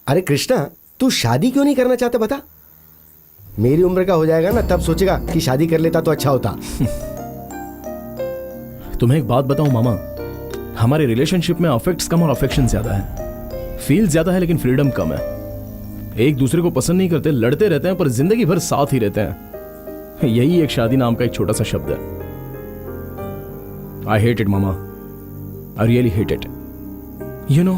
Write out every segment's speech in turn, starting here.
अरे कृष्णा, तू शादी क्यों नहीं करना चाहता बता? मेरी उम्र का हो जाएगा ना, तब सोचेगा कि शादी कर लेता तो अच्छा होता। तुम्हें एक बात बताऊं मामा, हमारे रिलेशनशिप में अफेक्ट्स कम और अफेक्शन ज्यादा है। फील ज्यादा है लेकिन फ्रीडम कम है। एक दूसरे को पसंद नहीं करते, लड़ते रहते हैं पर जिंदगी भर साथ ही रहते हैं। यही एक शादी नाम का एक छोटा सा शब्द है। I hate it mama, I really hate it. You know,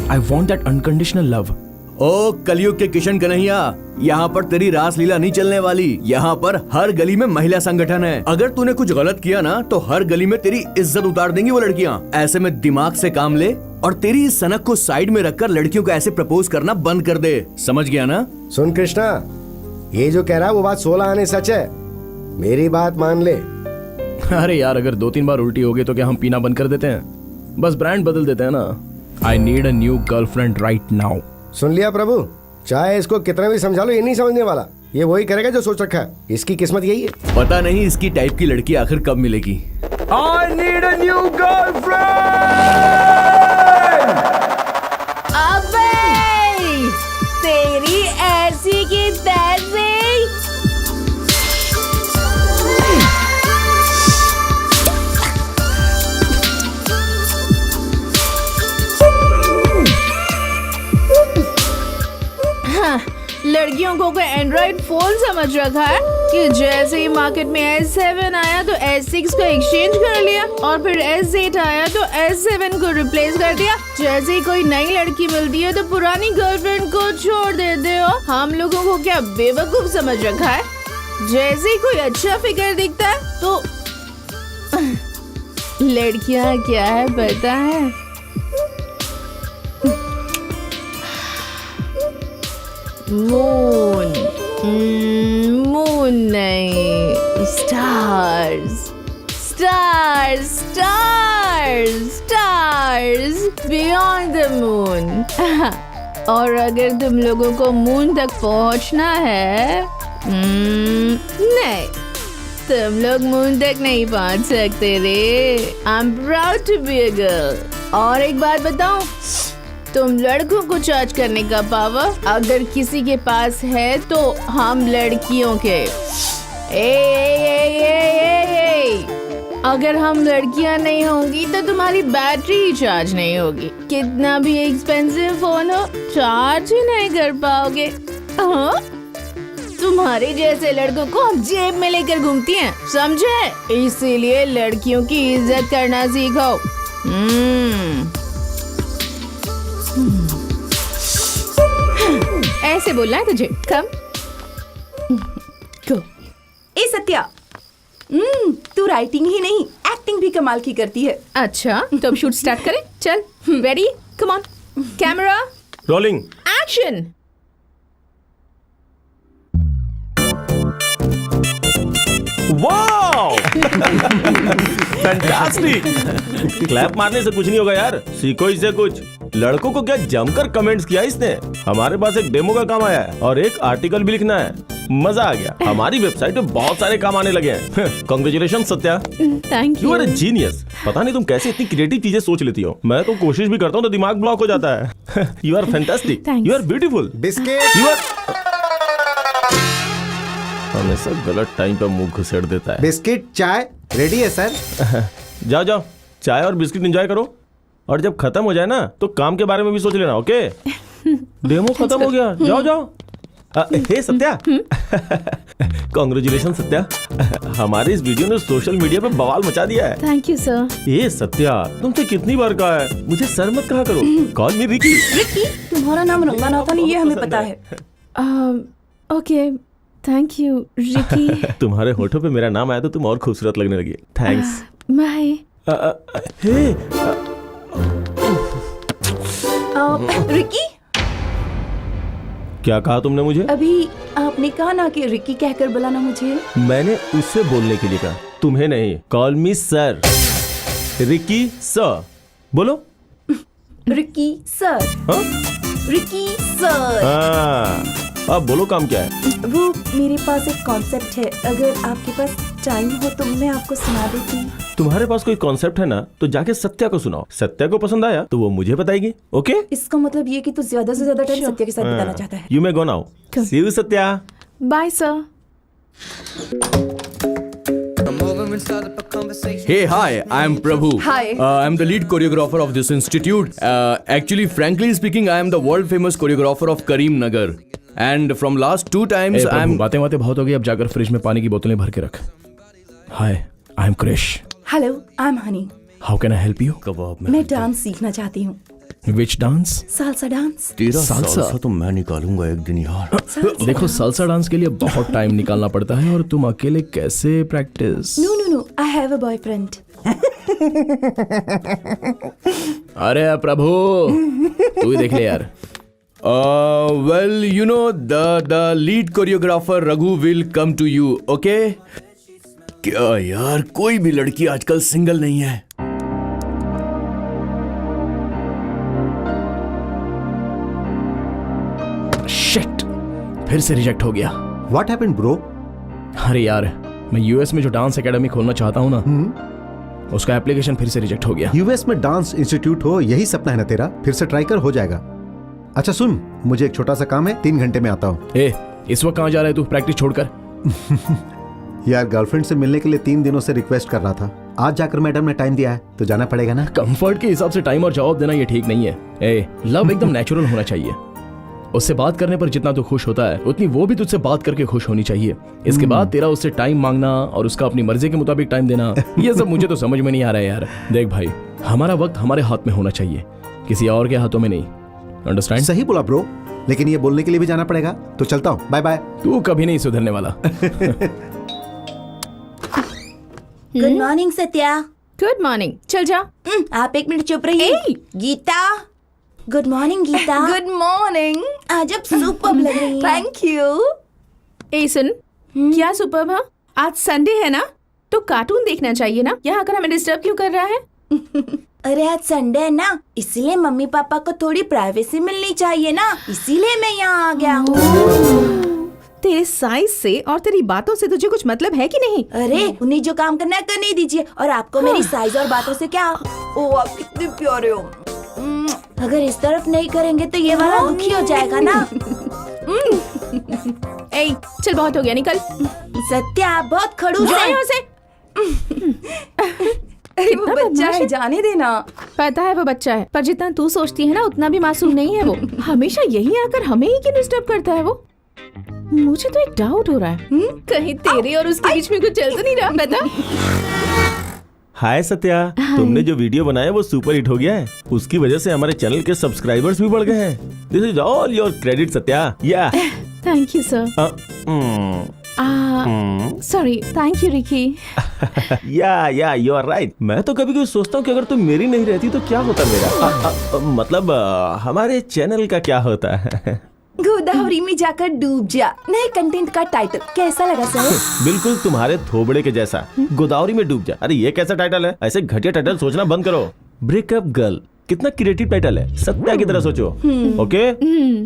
I want that unconditional love. ओ कलयुग के किशन कन्हैया, यहाँ पर तेरी रासलीला नहीं चलने वाली। यहाँ पर हर गली में महिला संगठन है। अगर तूने कुछ गलत किया ना तो हर गली में तेरी इज्जत उतार देंगी वो लड़कियाँ। ऐसे में दिमाग से काम ले और तेरी इस सनक को साइड में रखकर लड़कियों को ऐसे प्रपोज करना बंद कर दे। समझ गया ना? सुन कृष्णा, ये जो कह रहा है वो बात 16 आने सच है। मेरी बात मान ले। अरे यार, अगर 2-3 बार उल्टी हो गई तो क्या हम पीना बंद कर देते हैं? बस ब्रांड बदल देते हैं ना। I need a new girlfriend right now. सुन लिया प्रभु, चाहे इसको कितना भी समझा लो, ये नहीं समझने वाला। ये वही करेगा जो सोच रखा है। इसकी किस्मत यही है। पता नहीं इसकी टाइप की लड़की आखिर कब मिलेगी। आई नीड अ न्यू गर्लफ्रेंड। अबे तेरी ऐसी की तैसी। लड़कियों को कोई एंड्रॉइड फोन समझ रखा है कि जैसे ही मार्केट में S7 आया तो S6 को एक्सचेंज कर लिया और फिर S8 आया तो S7 को रिप्लेस कर दिया। जैसे ही कोई नई लड़की मिलती है तो पुरानी गर्लफ्रेंड को छोड़ देते हो। हम लोगों को क्या बेवकूफ समझ रखा है? जैसे ही कोई अच्छा फिगर दिखता है तो लड़कियां क्या है पता है? मून नहीं, stars stars stars stars beyond the moon. और अगर तुम लोगों को मून तक पहुंचना है, नहीं, तुम लोग मून तक नहीं पहुंच सकते रे। I am proud to be a girl. और एक बात बताऊं, तुम लड़कों को चार्ज करने का पावर अगर किसी के पास है तो हम लड़कियों के। अगर हम लड़कियां नहीं होंगी तो तुम्हारी बैटरी चार्ज नहीं होगी। कितना भी एक्सपेंसिव फोन हो, चार्ज ही नहीं कर पाओगे। तुम्हारे जैसे लड़कों को हम जेब में लेकर घूमती हैं, समझे? इसीलिए लड़कियों की इज्जत करना सीखो। ऐसे बोलना है तुझे। कम गो। ए सत्या, तू राइटिंग ही नहीं एक्टिंग भी कमाल की करती है। अच्छा, तो अब शूट स्टार्ट करें? चल, ready, come on, camera rolling, action. Wow, fantastic. Clap मारने से कुछ नहीं होगा यार, सीखो इससे कुछ। लड़कों को क्या जमकर कमेंट्स किया इसने। हमारे पास एक डेमो का काम आया है और एक आर्टिकल भी लिखना है। मजा आ गया। हमारी वेबसाइट पे बहुत सारे काम आने लगे हैं। Congratulation Satya, thank you are a you. Genius. पता नहीं तुम कैसे इतनी क्रिएटिव चीजें सोच लेती हो। मैं तो कोशिश भी करता हूँ तो दिमाग ब्लॉक हो जाता है। You are fantastic, Thanks. You are beautiful, biscuit. You are. हमेशा गलत टाइम पे मुंह घुसेड़ देता है। बिस्किट चाय रेडी है सर। जाओ जाओ, चाय और बिस्किट एंजॉय करो और जब खत्म हो जाए ना तो काम के बारे में भी सोच लेना। ओके, डेमो खत्म हो गया, जाओ जाओ। हे सत्या, कांग्रेचुलेशन सत्या, हमारे इस वीडियो ने सोशल मीडिया पे बवाल मचा दिया है। Thank you sir. ये सत्या, तुमसे कितनी बार कहा है मुझे सर मत कहा करो। कॉल मी रिकी। रिकी, तुम्हारा नाम रंगाना होता नहीं, ये हमें पता है। Okay, thank you Ricky. तुम्हारे होठों पे मेरा नाम आया तो तुम और खूबसूरत लगने लगी। थैंक्स। बाय। हे रिकी, क्या कहा तुमने मुझे? अभी आपने कहा ना कि रिकी कहकर बुलाना मुझे। मैंने उससे बोलने के लिए कहा, तुम्हें नहीं। Call me sir, Ricky sir. बोलो। Ricky sir. हाँ? Ricky sir. हाँ, अब बोलो काम क्या है? वो मेरे पास एक कॉन्सेप्ट है, अगर आपके पास टाइम हो तो मैं आपको सुना देती। तुम्हारे पास कोई कॉन्सेप्ट है ना तो जाके सत्या को सुनाओ, सत्या को पसंद आया तो वो मुझे बताएगी। ओके, इसका मतलब ये कि तू ज्यादा से ज्यादा टाइम सत्या के साथ बिताना चाहता है। You may go now. See you Satya. Bye sir. Hey, hi, I am Prabhu. Hi. I am the lead choreographer of this institute. Actually, frankly speaking, I am the world famous choreographer of Karimnagar. And from last 2 times, I am... बातें बहुत हो गई, अब जाकर fridge में पानी की बोतलें भर के रख। Hi, I am Krish. Hello, I am Honey. How can I help you? कबाब में मैं डांस सीखना चाहती हूँ। Which dance? Salsa dance. तेरा सालसा तो मैं निकालूंगा एक दिन यार। देखो, सालसा डांस के लिए बहुत टाइम निकालना पड़ता है और तुम अकेले कैसे practice? No no no, I have a boyfriend. अरे प्रभु, तू ही देख ले यार। Well, you know, the lead choreographer Raghu will come to you, okay? क्या यार, कोई भी लड़की आजकल सिंगल नहीं है। शिट, फिर से रिजेक्ट हो गया। What happened, bro? अरे यार, मैं यूएस में जो डांस एकेडमी खोलना चाहता हूँ ना, उसका एप्लीकेशन फिर से रिजेक्ट हो गया। यूएस में डांस इंस्टीट्यूट हो, यही सपना है ना तेरा? फिर से ट्राई कर, हो जाएगा। अच्छा सुन, मुझे एक छोटा सा काम है, 3 घंटे में आता हूँ। ए, इस वक्त कहाँ जा रहा है तू प्रैक्टिस छोड़कर? यार, गर्लफ्रेंड से मिलने के लिए 3 दिनों से रिक्वेस्ट कर रहा था। आज जाकर मैडम ने टाइम दिया है तो जाना पड़ेगा ना। कंफर्ट के हिसाब से टाइम और जवाब देना ये ठीक नहीं है। ए, लव एकदम नेचुरल होना चाहिए। उससे बात करने पर जितना तू खुश होता है उतनी वो भी तुझसे बात करके खुश होनी चाहिए। इसके बाद तेरा उससे टाइम मांगना और उसका अपनी मर्जी के मुताबिक टाइम देना, ये सब मुझे तो समझ में नहीं आ रहा है यार। देख भाई, हमारा वक्त हमारे हाथ में होना चाहिए, किसी और के हाथों में नहीं। अंडरस्टैंड? सही बोला ब्रो, लेकिन ये बोलने के लिए भी जाना पड़ेगा, तो चलता हूँ, बाय बाय। तू कभी नहीं सुधरने वाला। Good morning Satya. Good morning. चल जा। आप 1 मिनट चुप रहिए। Geeta. Good morning Geeta. Good morning. आज आप सुपर्ब लग रही हैं। Thank you. ए सुन, क्या सुपर्ब है? आज संडे है ना, तो कार्टून देखना चाहिए ना। यहाँ आकर हमें डिस्टर्ब क्यों कर रहा है? अरे आज संडे है ना, इसीलिए मम्मी पापा को थोड़ी प्राइवेसी मिलनी चाहिए ना, इसीलिए मैं यहाँ आ गया हूँ। तेरे साइज से और तेरी बातों से तुझे कुछ मतलब है कि नहीं? अरे उन्हें जो काम करना है करने दीजिए, और आपको मेरी साइज और बातों से क्या? ओ, आप कितने प्यारे हो। अगर इस तरफ नहीं करेंगे तो ये वाला दुखी हो जाएगा ना। ए, चल बहुत हो गया, निकल। सत्या, आप बहुत खड़ूस जा हैं। यहाँ से। अरे वो बच्चा है, जाने देना। पता है वो बच्चा है, पर जितना तू सोचती है ना उतना भी मासूम नहीं है वो। हमेशा यही आकर हमें ही क्यों डिस्टर्ब करता है वो? मुझे तो एक डाउट हो रहा है, कहीं तेरे और उसके बीच में कुछ चल तो नहीं रहा? बता। हाय सत्या, तुमने जो वीडियो बनाया वो सुपर हिट हो गया है। उसकी वजह से हमारे चैनल के सब्सक्राइबर्स भी बढ़ गए हैं। This is all your credit Satya. Yeah thank you sir. Sorry, thank you Ricky. Yeah you are right. मैं तो कभी कभी सोचता हूँ कि अगर तुम मेरी नहीं रहती तो क्या होता मेरा। मतलब हमारे चैनल का क्या होता है। गोदावरी में जाकर डूब जा, नए कंटेंट का टाइटल कैसा लगा सर? बिल्कुल तुम्हारे थोबड़े के जैसा, गोदावरी में डूब जा। अरे ये कैसा टाइटल है? ऐसे घटिया टाइटल सोचना बंद करो। ब्रेकअप गर्ल, कितना क्रिएटिव टाइटल है। सत्या की तरह सोचो। Okay,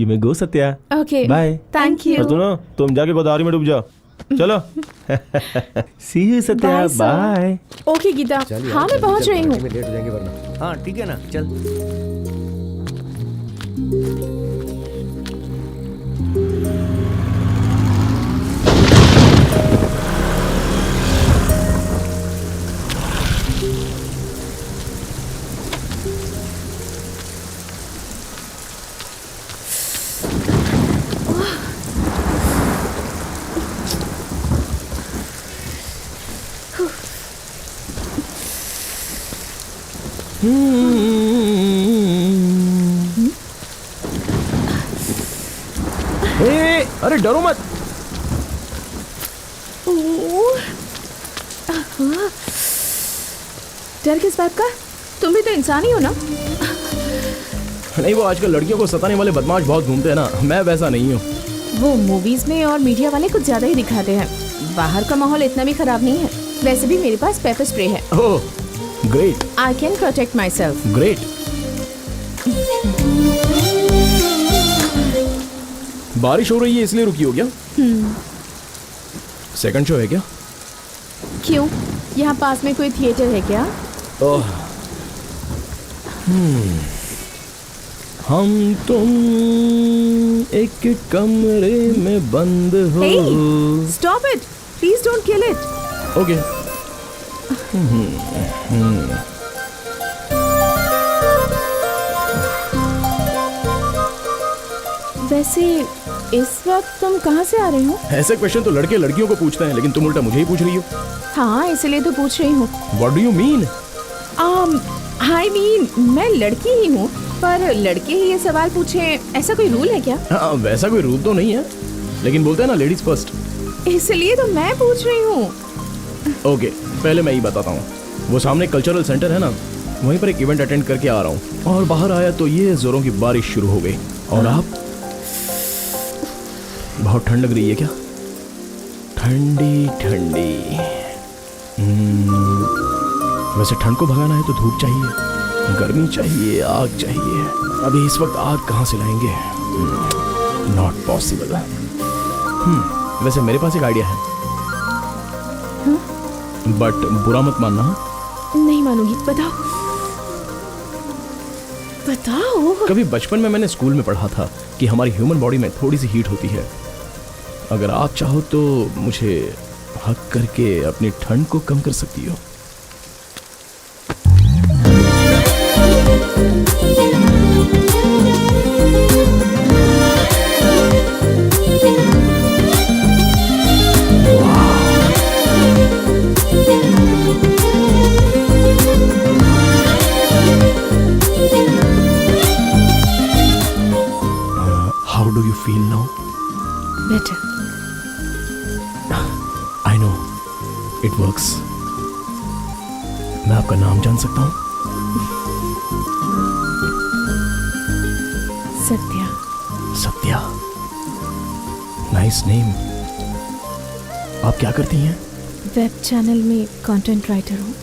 you may go Satya. Okay, bye. Thank you. और सुनो, तुम जाके गोदावरी में डूब जाओ। चलो। See you Satya, Bye, sir. Bye. Okay Geeta, हाँ मैं पहुँच रही हूँ। लेट हो जाएंगे वरना। हाँ ठीक है ना, चल। अरे डरो मत। डर किस बात का? तुम भी तो इंसान ही हो ना। नहीं, वो आजकल लड़कियों को सताने वाले बदमाश बहुत घूमते हैं ना, मैं वैसा नहीं हूँ। वो मूवीज में और मीडिया वाले कुछ ज्यादा ही दिखाते हैं। बाहर का माहौल इतना भी खराब नहीं है। वैसे भी मेरे पास पेपर स्प्रे है। Oh great. I can protect my self. Great. बारिश हो रही है इसलिए रुकी हो क्या? सेकंड शो है क्या? क्यों? यहाँ पास में कोई थिएटर है क्या? हम तुम एक कमरे में बंद हो। Hey, stop it! Please don't kill it. Okay. वैसे इस वक्त तुम कहाँ से आ रहे हो? ऐसे क्वेश्चन तो लड़के लड़कियों को पूछते हैं, लेकिन तुम उल्टा मुझे ही पूछ रही हो। हाँ, इसलिए तो पूछ रही हूँ। What do you mean? I mean, मैं लड़की ही हूँ, पर लड़के ही ये सवाल पूछे, ऐसा कोई रूल है क्या? हाँ, वैसा कोई रूल तो नहीं है, लेकिन बोलते हैं ना लेडीज फर्स्ट। इसलिए तो मैं पूछ रही हूँ। ओके, पहले मैं ही बताता हूँ। वो सामने कल्चरल सेंटर है ना, वहीं पर एक इवेंट अटेंड करके आ रहा हूँ, और बाहर आया तो ये जोरों की बारिश शुरू हो गई। और आप? बहुत ठंड लग रही है क्या? ठंडी ठंडी। वैसे ठंड को भगाना है तो धूप चाहिए, गर्मी चाहिए, आग चाहिए। अभी इस वक्त आग कहाँ से लाएंगे? Not possible. वैसे मेरे पास एक आइडिया है, बट बुरा मत मानना। नहीं मानूंगी, बताओ बताओ। कभी बचपन में मैंने स्कूल में पढ़ा था कि हमारी ह्यूमन बॉडी में थोड़ी सी हीट होती है। अगर आप चाहो तो मुझे हक करके अपनी ठंड को कम कर सकती हो। How do you feel now? Better. I know, it works. मैं आपका नाम जान सकता हूँ? सत्या। Satya, nice name. आप क्या करती हैं? वेब चैनल में कंटेंट राइटर हूँ।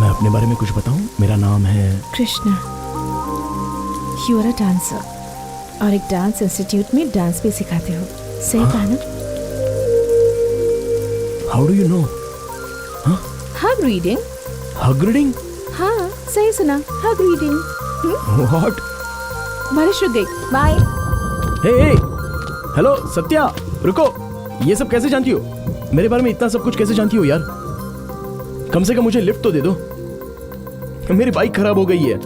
मैं अपने बारे में कुछ बताऊं? मेरा नाम है Krishna. You are a dancer, और एक डांस इंस्टीट्यूट में डांस भी सिखाते हो, सही कहा ना? How do you no? Hug reading. Hug reading? हाँ, सही सुना, हग रीडिंग। व्हाट? बारिश रुक गई, बाय। हे, हेलो सत्या, रुको। ये सब कैसे जानती हो? मेरे बारे में इतना सब कुछ कैसे जानती हो यार? कम से कम मुझे लिफ्ट तो दे दो, मेरी बाइक खराब हो गई है।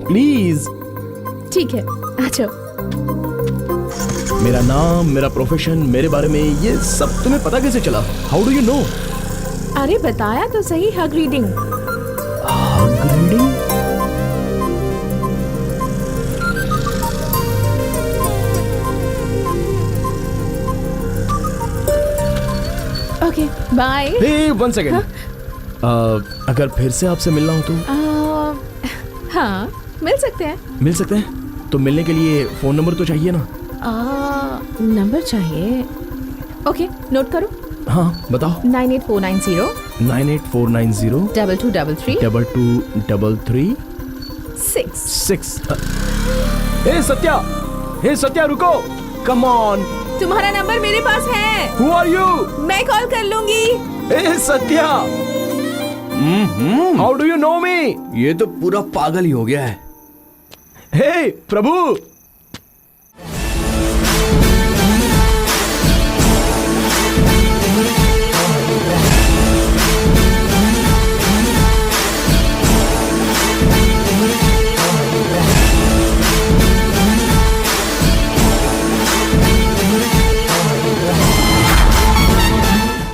प्लीज। ठीक है, आ जाओ। मेरा नाम, मेरा प्रोफेशन, मेरे बारे में ये सब तुम्हें पता कैसे चला? How do you know? अरे बताया तो सही, hug reading. Hug reading? Okay, bye. Hey, one second. अगर फिर से आपसे मिलना हो तो? हाँ, मिल सकते हैं। मिल सकते हैं? तो मिलने के लिए फोन नंबर तो चाहिए ना? नंबर चाहिए। ओके, नोट करो। हाँ, बताओ। 98490 98490 2233 2233 6। हे सत्या, हे सत्या, रुको। Come on. तुम्हारा नंबर मेरे पास है, हु आर यू? मैं कॉल कर लूंगी। Hey Satya, how do you know me? ये तो पूरा पागल ही हो गया है। हे प्रभु,